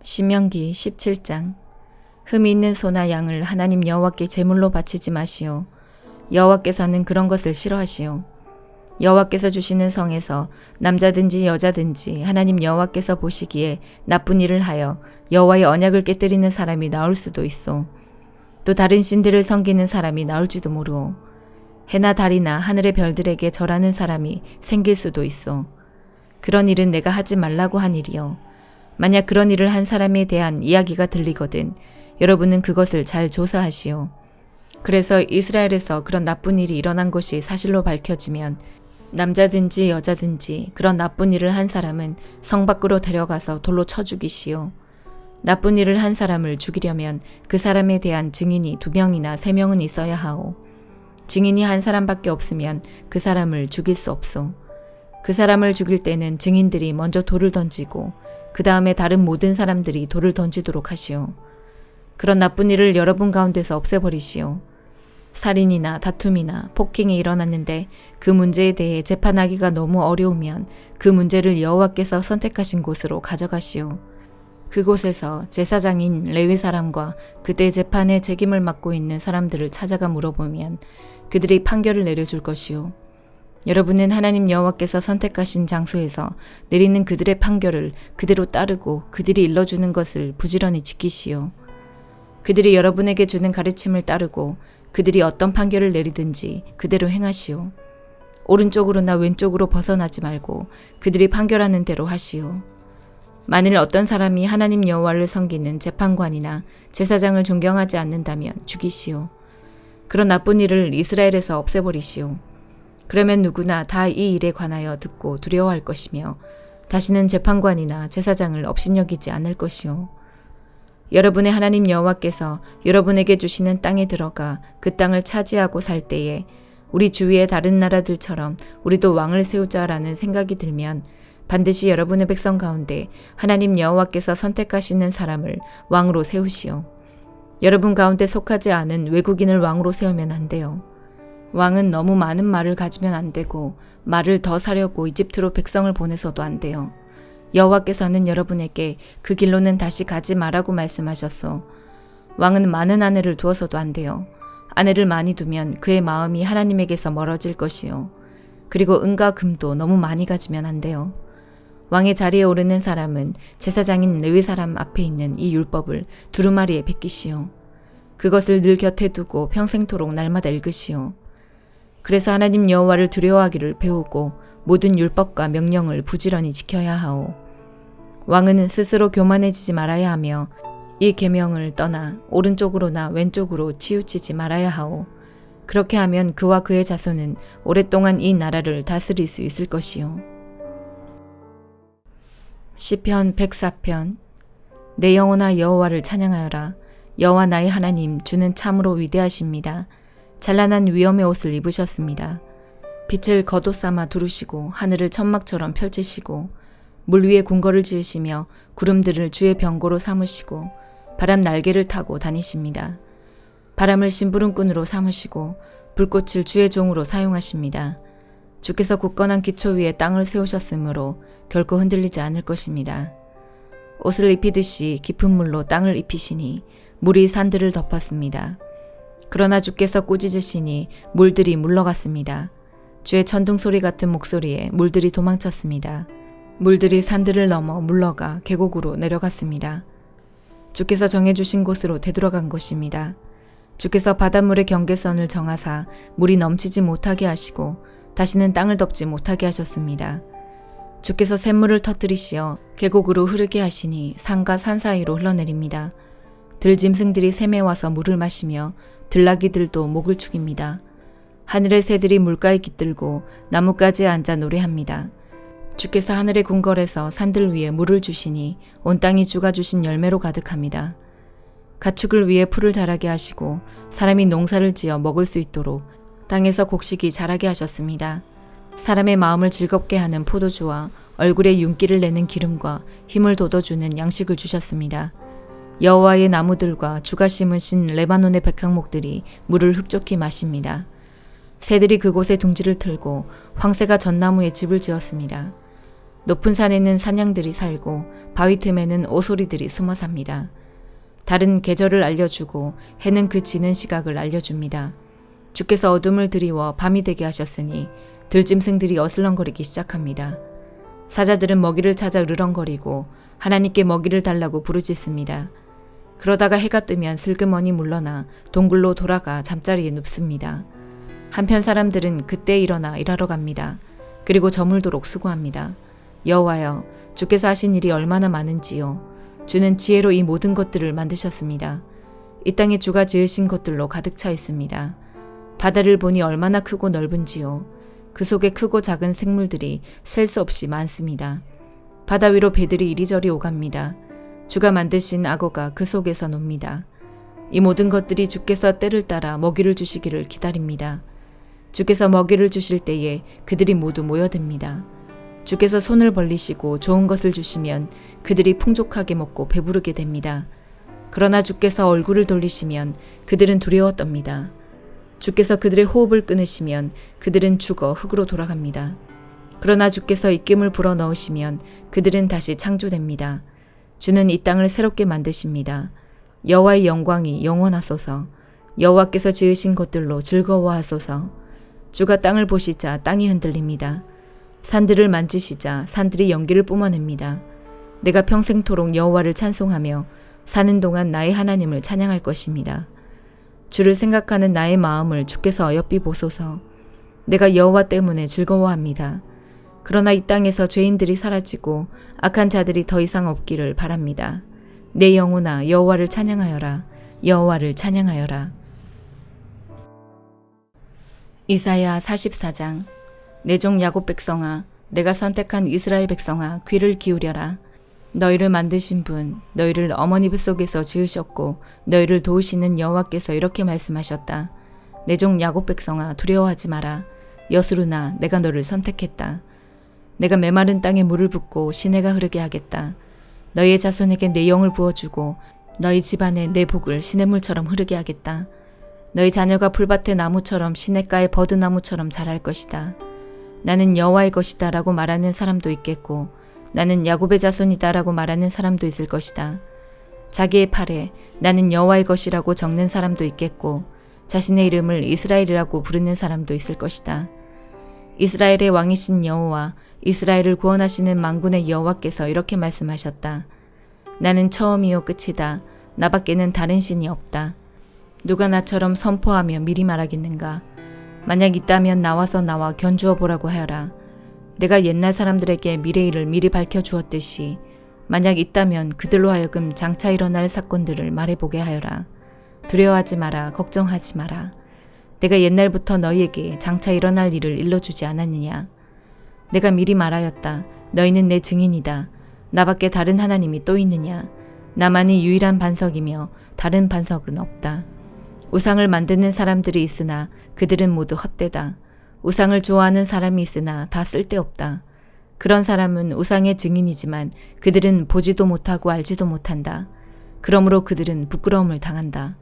신명기 17장. 흠이 있는 소나 양을 하나님 여호와께 제물로 바치지 마시오. 여호와께서는 그런 것을 싫어하시오. 여호와께서 주시는 성에서 남자든지 여자든지 하나님 여호와께서 보시기에 나쁜 일을 하여 여호와의 언약을 깨뜨리는 사람이 나올 수도 있어. 또 다른 신들을 섬기는 사람이 나올지도 모르오. 해나 달이나 하늘의 별들에게 절하는 사람이 생길 수도 있어. 그런 일은 내가 하지 말라고 한 일이요. 만약 그런 일을 한 사람에 대한 이야기가 들리거든 여러분은 그것을 잘 조사하시오. 그래서 이스라엘에서 그런 나쁜 일이 일어난 것이 사실로 밝혀지면 남자든지 여자든지 그런 나쁜 일을 한 사람은 성 밖으로 데려가서 돌로 쳐 죽이시오. 나쁜 일을 한 사람을 죽이려면 그 사람에 대한 증인이 2명이나 3명은 있어야 하오. 증인이 한 사람밖에 없으면 그 사람을 죽일 수 없소. 그 사람을 죽일 때는 증인들이 먼저 돌을 던지고 그 다음에 다른 모든 사람들이 돌을 던지도록 하시오. 그런 나쁜 일을 여러분 가운데서 없애버리시오. 살인이나 다툼이나 폭행이 일어났는데 그 문제에 대해 재판하기가 너무 어려우면 그 문제를 여호와께서 선택하신 곳으로 가져가시오. 그곳에서 제사장인 레위 사람과 그때 재판의 책임을 맡고 있는 사람들을 찾아가 물어보면 그들이 판결을 내려줄 것이오. 여러분은 하나님 여호와께서 선택하신 장소에서 내리는 그들의 판결을 그대로 따르고 그들이 일러주는 것을 부지런히 지키시오. 그들이 여러분에게 주는 가르침을 따르고 그들이 어떤 판결을 내리든지 그대로 행하시오. 오른쪽으로나 왼쪽으로 벗어나지 말고 그들이 판결하는 대로 하시오. 만일 어떤 사람이 하나님 여호와를 섬기는 재판관이나 제사장을 존경하지 않는다면 죽이시오. 그런 나쁜 일을 이스라엘에서 없애버리시오. 그러면 누구나 다 이 일에 관하여 듣고 두려워할 것이며 다시는 재판관이나 제사장을 업신여기지 않을 것이오. 여러분의 하나님 여호와께서 여러분에게 주시는 땅에 들어가 그 땅을 차지하고 살 때에 우리 주위의 다른 나라들처럼 우리도 왕을 세우자라는 생각이 들면 반드시 여러분의 백성 가운데 하나님 여호와께서 선택하시는 사람을 왕으로 세우시오. 여러분 가운데 속하지 않은 외국인을 왕으로 세우면 안 돼요. 왕은 너무 많은 말을 가지면 안 되고 말을 더 사려고 이집트로 백성을 보내서도 안 돼요. 여호와께서는 여러분에게 그 길로는 다시 가지 말라고 말씀하셨어. 왕은 많은 아내를 두어서도 안 돼요. 아내를 많이 두면 그의 마음이 하나님에게서 멀어질 것이요. 그리고 은과 금도 너무 많이 가지면 안 돼요. 왕의 자리에 오르는 사람은 제사장인 레위 사람 앞에 있는 이 율법을 두루마리에 베끼시오. 그것을 늘 곁에 두고 평생토록 날마다 읽으시오. 그래서 하나님 여호와를 두려워하기를 배우고 모든 율법과 명령을 부지런히 지켜야 하오. 왕은 스스로 교만해지지 말아야 하며 이 계명을 떠나 오른쪽으로나 왼쪽으로 치우치지 말아야 하오. 그렇게 하면 그와 그의 자손은 오랫동안 이 나라를 다스릴 수 있을 것이요. 시편 104편. 내 영혼아 여호와를 찬양하여라. 여호와 나의 하나님 주는 참으로 위대하십니다. 찬란한 위엄의 옷을 입으셨습니다. 빛을 겉옷 삼아 두르시고 하늘을 천막처럼 펼치시고 물 위에 궁궐을 지으시며 구름들을 주의 병고로 삼으시고 바람 날개를 타고 다니십니다. 바람을 심부름꾼으로 삼으시고 불꽃을 주의 종으로 사용하십니다. 주께서 굳건한 기초 위에 땅을 세우셨으므로 결코 흔들리지 않을 것입니다. 옷을 입히듯이 깊은 물로 땅을 입히시니 물이 산들을 덮었습니다. 그러나 주께서 꾸짖으시니 물들이 물러갔습니다. 주의 천둥 소리 같은 목소리에 물들이 도망쳤습니다. 물들이 산들을 넘어 물러가 계곡으로 내려갔습니다. 주께서 정해주신 곳으로 되돌아간 것입니다. 주께서 바닷물의 경계선을 정하사 물이 넘치지 못하게 하시고 다시는 땅을 덮지 못하게 하셨습니다. 주께서 샘물을 터뜨리시어 계곡으로 흐르게 하시니 산과 산 사이로 흘러내립니다. 들짐승들이 샘에 와서 물을 마시며 들나귀들도 목을 축입니다. 하늘의 새들이 물가에 깃들고 나뭇가지에 앉아 노래합니다. 주께서 하늘의 궁궐에서 산들 위에 물을 주시니 온 땅이 주가 주신 열매로 가득합니다. 가축을 위해 풀을 자라게 하시고 사람이 농사를 지어 먹을 수 있도록 땅에서 곡식이 자라게 하셨습니다. 사람의 마음을 즐겁게 하는 포도주와 얼굴에 윤기를 내는 기름과 힘을 돋워주는 양식을 주셨습니다. 여호와의 나무들과 주가 심으신 레바논의 백향목들이 물을 흡족히 마십니다. 새들이 그곳에 둥지를 틀고 황새가 전나무에 집을 지었습니다. 높은 산에는 사냥들이 살고 바위 틈에는 오소리들이 숨어 삽니다. 달은 계절을 알려주고 해는 그 지는 시각을 알려줍니다. 주께서 어둠을 드리워 밤이 되게 하셨으니 들짐승들이 어슬렁거리기 시작합니다. 사자들은 먹이를 찾아 으르렁거리고 하나님께 먹이를 달라고 부르짖습니다. 그러다가 해가 뜨면 슬그머니 물러나 동굴로 돌아가 잠자리에 눕습니다. 한편 사람들은 그때 일어나 일하러 갑니다. 그리고 저물도록 수고합니다. 여호와여, 주께서 하신 일이 얼마나 많은지요. 주는 지혜로 이 모든 것들을 만드셨습니다. 이 땅에 주가 지으신 것들로 가득 차 있습니다. 바다를 보니 얼마나 크고 넓은지요. 그 속에 크고 작은 생물들이 셀 수 없이 많습니다. 바다 위로 배들이 이리저리 오갑니다. 주가 만드신 악어가 그 속에서 놉니다. 이 모든 것들이 주께서 때를 따라 먹이를 주시기를 기다립니다. 주께서 먹이를 주실 때에 그들이 모두 모여듭니다. 주께서 손을 벌리시고 좋은 것을 주시면 그들이 풍족하게 먹고 배부르게 됩니다. 그러나 주께서 얼굴을 돌리시면 그들은 두려워 떱니다. 주께서 그들의 호흡을 끊으시면 그들은 죽어 흙으로 돌아갑니다. 그러나 주께서 입김을 불어넣으시면 그들은 다시 창조됩니다. 주는 이 땅을 새롭게 만드십니다. 여호와의 영광이 영원하소서. 여호와께서 지으신 것들로 즐거워하소서. 주가 땅을 보시자 땅이 흔들립니다. 산들을 만지시자 산들이 연기를 뿜어냅니다. 내가 평생토록 여호와를 찬송하며 사는 동안 나의 하나님을 찬양할 것입니다. 주를 생각하는 나의 마음을 주께서 어여삐 보소서. 내가 여호와 때문에 즐거워합니다. 그러나 이 땅에서 죄인들이 사라지고 악한 자들이 더 이상 없기를 바랍니다. 내 영혼아 여호와를 찬양하여라. 여호와를 찬양하여라. 이사야 44장. 내 종 야곱 백성아, 내가 선택한 이스라엘 백성아, 귀를 기울여라. 너희를 만드신 분, 너희를 어머니 뱃속에서 지으셨고 너희를 도우시는 여호와께서 이렇게 말씀하셨다. 내 종 야곱 백성아, 두려워하지 마라. 여스루나, 내가 너를 선택했다. 내가 메마른 땅에 물을 붓고 시내가 흐르게 하겠다. 너희의 자손에게 내 영을 부어주고 너희 집안에 내 복을 시냇물처럼 흐르게 하겠다. 너희 자녀가 풀밭의 나무처럼 시냇가의 버드나무처럼 자랄 것이다. 나는 여호와의 것이다 라고 말하는 사람도 있겠고 나는 야곱의 자손이다 라고 말하는 사람도 있을 것이다. 자기의 팔에 나는 여호와의 것이라고 적는 사람도 있겠고 자신의 이름을 이스라엘이라고 부르는 사람도 있을 것이다. 이스라엘의 왕이신 여호와, 이스라엘을 구원하시는 만군의 여호와께서 이렇게 말씀하셨다. 나는 처음이요 끝이다. 나밖에는 다른 신이 없다. 누가 나처럼 선포하며 미리 말하겠는가? 만약 있다면 나와서 나와 견주어 보라고 하여라. 내가 옛날 사람들에게 미래일을 미리 밝혀주었듯이 만약 있다면 그들로 하여금 장차 일어날 사건들을 말해보게 하여라. 두려워하지 마라. 걱정하지 마라. 내가 옛날부터 너희에게 장차 일어날 일을 일러주지 않았느냐. 내가 미리 말하였다. 너희는 내 증인이다. 나밖에 다른 하나님이 또 있느냐. 나만이 유일한 반석이며 다른 반석은 없다. 우상을 만드는 사람들이 있으나 그들은 모두 헛되다. 우상을 좋아하는 사람이 있으나 다 쓸데없다. 그런 사람은 우상의 증인이지만 그들은 보지도 못하고 알지도 못한다. 그러므로 그들은 부끄러움을 당한다.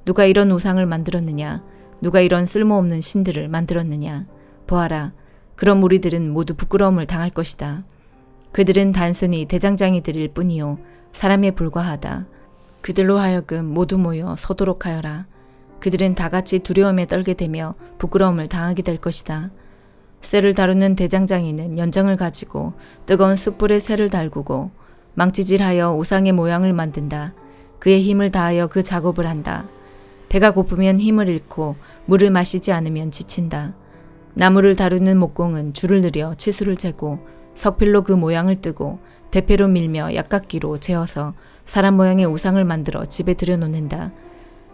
누가 이런 우상을 만들었느냐? 누가 이런 쓸모없는 신들을 만들었느냐? 보아라. 그럼 우리들은 모두 부끄러움을 당할 것이다. 그들은 단순히 대장장이 들일 뿐이요 사람에 불과하다. 그들로 하여금 모두 모여 서도록 하여라. 그들은 다같이 두려움에 떨게 되며 부끄러움을 당하게 될 것이다. 쇠를 다루는 대장장이는 연장을 가지고 뜨거운 숯불에 쇠를 달구고 망치질하여 우상의 모양을 만든다. 그의 힘을 다하여 그 작업을 한다. 배가 고프면 힘을 잃고 물을 마시지 않으면 지친다. 나무를 다루는 목공은 줄을 늘여 치수를 재고 석필로 그 모양을 뜨고 대패로 밀며 약각기로 재어서 사람 모양의 우상을 만들어 집에 들여놓는다.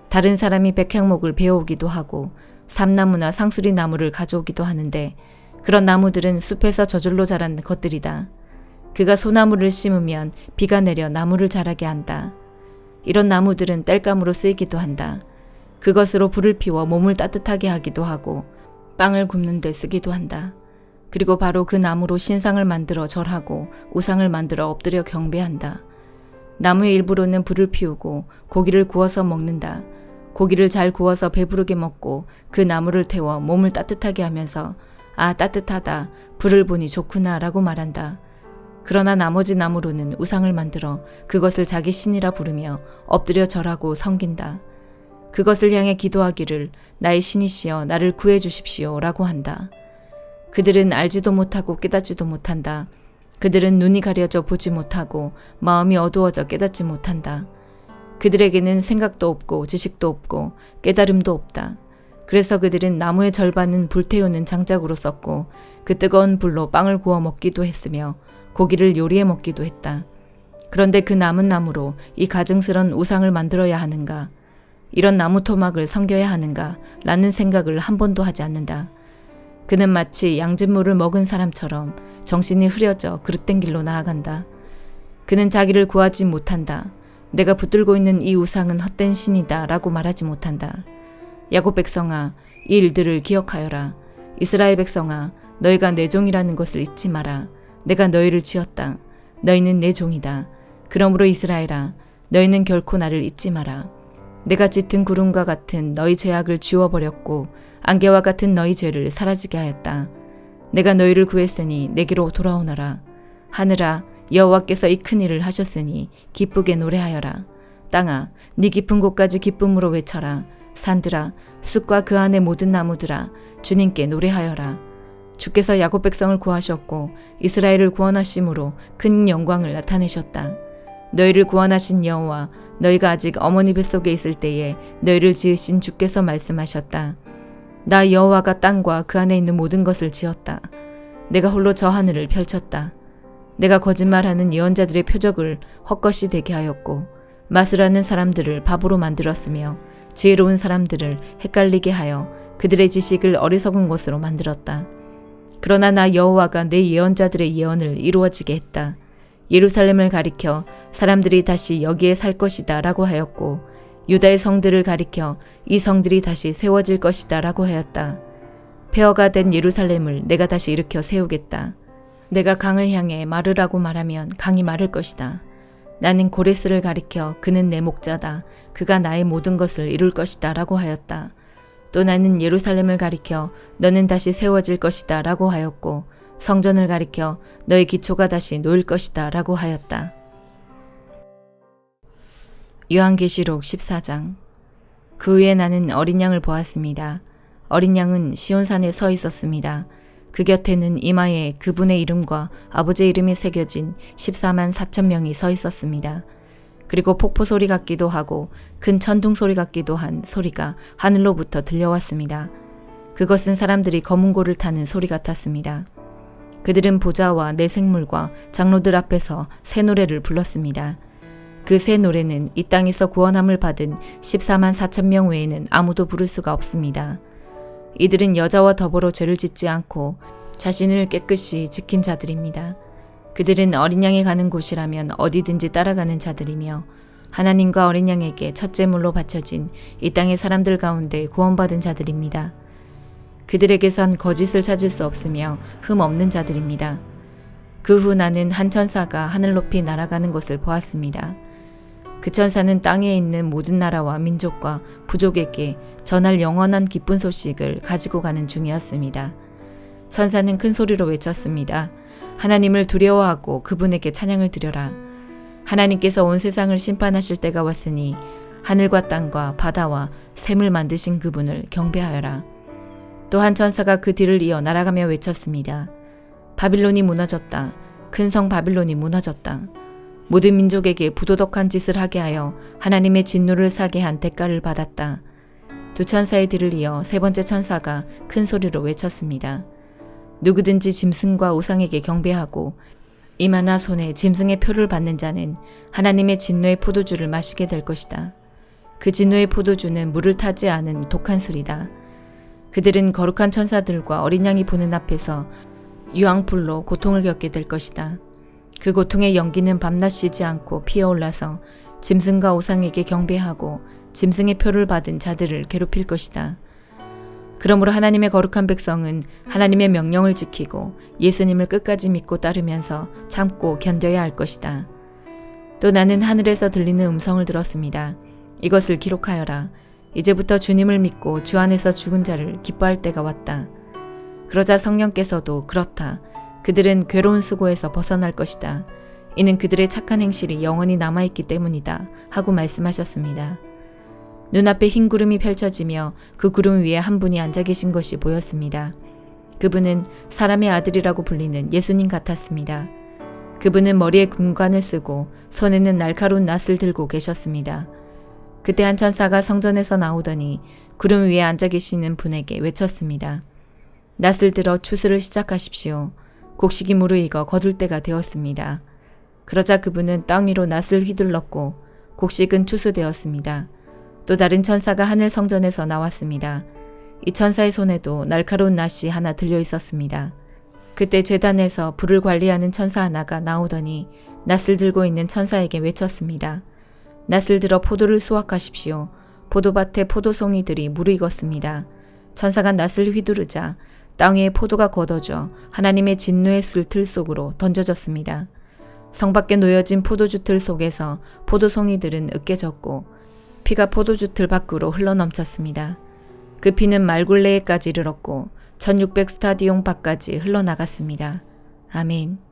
다른 사람이 백향목을 베어오기도 하고 삼나무나 상수리 나무를 가져오기도 하는데 그런 나무들은 숲에서 저절로 자란 것들이다. 그가 소나무를 심으면 비가 내려 나무를 자라게 한다. 이런 나무들은 땔감으로 쓰이기도 한다. 그것으로 불을 피워 몸을 따뜻하게 하기도 하고 빵을 굽는 데 쓰기도 한다. 그리고 바로 그 나무로 신상을 만들어 절하고 우상을 만들어 엎드려 경배한다. 나무의 일부로는 불을 피우고 고기를 구워서 먹는다. 고기를 잘 구워서 배부르게 먹고 그 나무를 태워 몸을 따뜻하게 하면서 아 따뜻하다 불을 보니 좋구나 라고 말한다. 그러나 나머지 나무로는 우상을 만들어 그것을 자기 신이라 부르며 엎드려 절하고 섬긴다. 그것을 향해 기도하기를 나의 신이시여 나를 구해 주십시오 라고 한다. 그들은 알지도 못하고 깨닫지도 못한다. 그들은 눈이 가려져 보지 못하고 마음이 어두워져 깨닫지 못한다. 그들에게는 생각도 없고 지식도 없고 깨달음도 없다. 그래서 그들은 나무의 절반은 불태우는 장작으로 썼고 그 뜨거운 불로 빵을 구워 먹기도 했으며 고기를 요리해 먹기도 했다. 그런데 그 남은 나무로 이 가증스런 우상을 만들어야 하는가? 이런 나무 토막을 섬겨야 하는가? 라는 생각을 한 번도 하지 않는다. 그는 마치 양진물을 먹은 사람처럼 정신이 흐려져 그릇된 길로 나아간다. 그는 자기를 구하지 못한다. 내가 붙들고 있는 이 우상은 헛된 신이다 라고 말하지 못한다. 야곱 백성아, 이 일들을 기억하여라. 이스라엘 백성아, 너희가 내 종이라는 것을 잊지 마라. 내가 너희를 지었다. 너희는 내 종이다. 그러므로 이스라엘아, 너희는 결코 나를 잊지 마라. 내가 짙은 구름과 같은 너희 죄악을 지워버렸고 안개와 같은 너희 죄를 사라지게 하였다. 내가 너희를 구했으니 내게로 돌아오너라. 하늘아, 여호와께서 이 큰 일을 하셨으니 기쁘게 노래하여라. 땅아, 네 깊은 곳까지 기쁨으로 외쳐라. 산들아, 숲과 그 안의 모든 나무들아, 주님께 노래하여라. 주께서 야곱 백성을 구하셨고 이스라엘을 구원하심으로 큰 영광을 나타내셨다. 너희를 구원하신 여호와, 너희가 아직 어머니 뱃속에 있을 때에 너희를 지으신 주께서 말씀하셨다. 나 여호와가 땅과 그 안에 있는 모든 것을 지었다. 내가 홀로 저 하늘을 펼쳤다. 내가 거짓말하는 예언자들의 표적을 헛것이 되게 하였고 마술하는 사람들을 바보로 만들었으며 지혜로운 사람들을 헷갈리게 하여 그들의 지식을 어리석은 것으로 만들었다. 그러나 나 여호와가 내 예언자들의 예언을 이루어지게 했다. 예루살렘을 가리켜 사람들이 다시 여기에 살 것이다 라고 하였고 유다의 성들을 가리켜 이 성들이 다시 세워질 것이다 라고 하였다. 폐허가 된 예루살렘을 내가 다시 일으켜 세우겠다. 내가 강을 향해 마르라고 말하면 강이 마를 것이다. 나는 고레스를 가리켜 그는 내 목자다. 그가 나의 모든 것을 이룰 것이다 라고 하였다. 또 나는 예루살렘을 가리켜 너는 다시 세워질 것이다 라고 하였고 성전을 가리켜 너의 기초가 다시 놓일 것이다 라고 하였다. 요한계시록 14장. 그 후에 나는 어린 양을 보았습니다. 어린 양은 시온산에 서 있었습니다. 그 곁에는 이마에 그분의 이름과 아버지의 이름이 새겨진 14만 4천 명이 서 있었습니다. 그리고 폭포 소리 같기도 하고 큰 천둥 소리 같기도 한 소리가 하늘로부터 들려왔습니다. 그것은 사람들이 검은 고를 타는 소리 같았습니다. 그들은 보좌와 내 생물과 장로들 앞에서 새 노래를 불렀습니다. 그 새 노래는 이 땅에서 구원함을 받은 14만 4천 명 외에는 아무도 부를 수가 없습니다. 이들은 여자와 더불어 죄를 짓지 않고 자신을 깨끗이 지킨 자들입니다. 그들은 어린 양이 가는 곳이라면 어디든지 따라가는 자들이며 하나님과 어린 양에게 첫제물로 바쳐진 이 땅의 사람들 가운데 구원받은 자들입니다. 그들에게선 거짓을 찾을 수 없으며 흠 없는 자들입니다. 그 후 나는 한 천사가 하늘 높이 날아가는 것을 보았습니다. 그 천사는 땅에 있는 모든 나라와 민족과 부족에게 전할 영원한 기쁜 소식을 가지고 가는 중이었습니다. 천사는 큰 소리로 외쳤습니다. 하나님을 두려워하고 그분에게 찬양을 드려라. 하나님께서 온 세상을 심판하실 때가 왔으니 하늘과 땅과 바다와 샘을 만드신 그분을 경배하여라. 또 한 천사가 그 뒤를 이어 날아가며 외쳤습니다. 바빌론이 무너졌다. 큰 성 바빌론이 무너졌다. 모든 민족에게 부도덕한 짓을 하게 하여 하나님의 진노를 사게 한 대가를 받았다. 두 천사의 뒤를 이어 세 번째 천사가 큰 소리로 외쳤습니다. 누구든지 짐승과 우상에게 경배하고 이마나 손에 짐승의 표를 받는 자는 하나님의 진노의 포도주를 마시게 될 것이다. 그 진노의 포도주는 물을 타지 않은 독한 술이다. 그들은 거룩한 천사들과 어린 양이 보는 앞에서 유황불로 고통을 겪게 될 것이다. 그 고통의 연기는 밤낮 쉬지 않고 피어올라서 짐승과 우상에게 경배하고 짐승의 표를 받은 자들을 괴롭힐 것이다. 그러므로 하나님의 거룩한 백성은 하나님의 명령을 지키고 예수님을 끝까지 믿고 따르면서 참고 견뎌야 할 것이다. 또 나는 하늘에서 들리는 음성을 들었습니다. 이것을 기록하여라. 이제부터 주님을 믿고 주 안에서 죽은 자를 기뻐할 때가 왔다. 그러자 성령께서도 그렇다. 그들은 괴로운 수고에서 벗어날 것이다. 이는 그들의 착한 행실이 영원히 남아있기 때문이다. 하고 말씀하셨습니다. 눈앞에 흰 구름이 펼쳐지며 그 구름 위에 한 분이 앉아 계신 것이 보였습니다. 그분은 사람의 아들이라고 불리는 예수님 같았습니다. 그분은 머리에 금관을 쓰고 손에는 날카로운 낫을 들고 계셨습니다. 그때 한 천사가 성전에서 나오더니 구름 위에 앉아 계시는 분에게 외쳤습니다. 낫을 들어 추수를 시작하십시오. 곡식이 무르익어 거둘 때가 되었습니다. 그러자 그분은 땅 위로 낫을 휘둘렀고 곡식은 추수되었습니다. 또 다른 천사가 하늘 성전에서 나왔습니다. 이 천사의 손에도 날카로운 낫이 하나 들려 있었습니다. 그때 제단에서 불을 관리하는 천사 하나가 나오더니 낫을 들고 있는 천사에게 외쳤습니다. 낫을 들어 포도를 수확하십시오. 포도밭에 포도송이들이 무르익었습니다. 천사가 낫을 휘두르자 땅 위에 포도가 걷어져 하나님의 진노의 술틀 속으로 던져졌습니다. 성 밖에 놓여진 포도주 틀 속에서 포도송이들은 으깨졌고 피가 포도주 틀 밖으로 흘러넘쳤습니다. 그 피는 말굴레에까지 이르렀고 1600 스타디온 밖까지 흘러나갔습니다. 아멘.